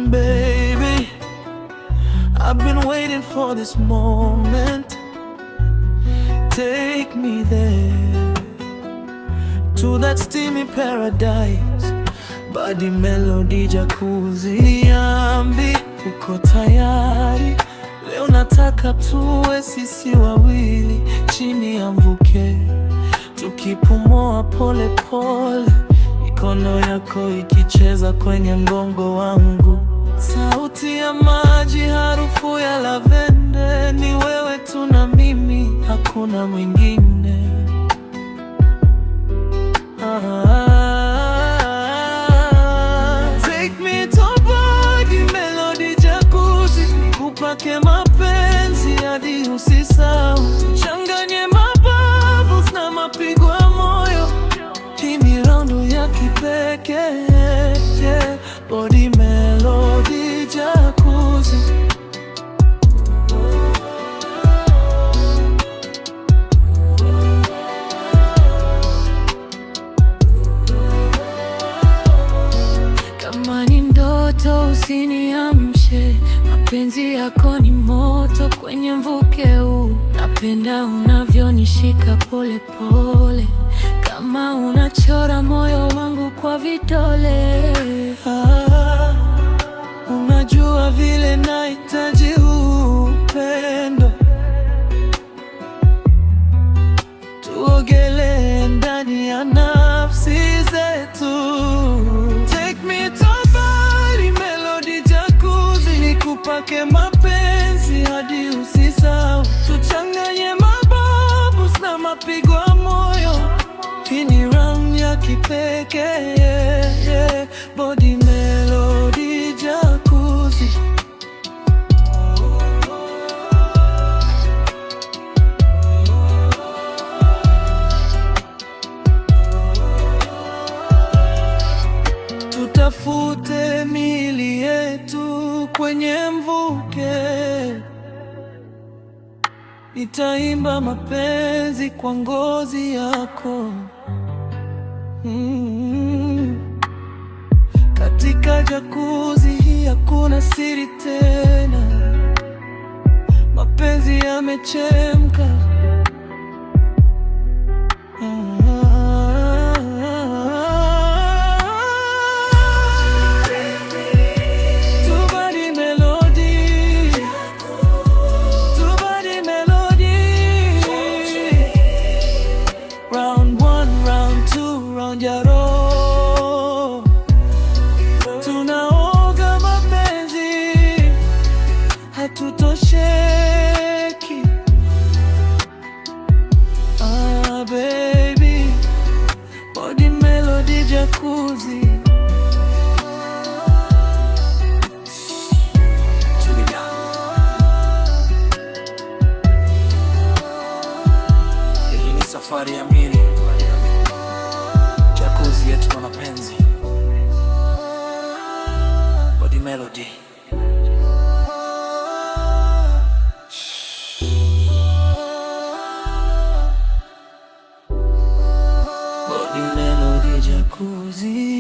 Baby, I've been waiting for this moment. Take me there, to that steamy paradise, Body Melody Jacuzzi. Niambie uko tayari, leo nataka tuwe sisi wawili chini ya mvuke, tukipumua pole pole, mikono yako ikicheza kwenye mgongo wangu, sauti ya maji, harufu ya lavende. Ni wewe tu na mimi, hakuna mwingine. Take me to Body Melody Jacuzzi, kupake mapenzi hadi usisahau, tuchanganye mabubbles na mapigo ya moyo. Hii ni round ya kipekee, yeah. Body Melody Jacuzzi. Kama ni ndoto usiniamshe, mapenzi yako ni moto kwenye mvuke huu. Napenda unavyonishika pole pole, kama unachora moyo wangu kwa vidole. Unajua vile nahitaji upendo, tuogelee ndani ya nafsi zetu. Take me to Body Melody Jacuzzi, nikupake mapenzi hadi usisahau, tuchanganye mabubbles na mapigo ya moyo. Hii ni round ya kipekee, yeah, yeah. Body Melody Jacuzzi. Tutafute miili yetu kwenye mvuke, nitaimba mapenzi kwa ngozi yako. Katika jacuzzi hii hakuna siri tena, mapenzi yamechemka. Round 1, round 2, round ya roho, tunaoga mapenzi, hatutosheki. Baby, Body Melody Jacuzzi. Hii ni safari ya mili, jacuzzi yetu na mapenzi. Body Melody. Body Melody Jacuzzi.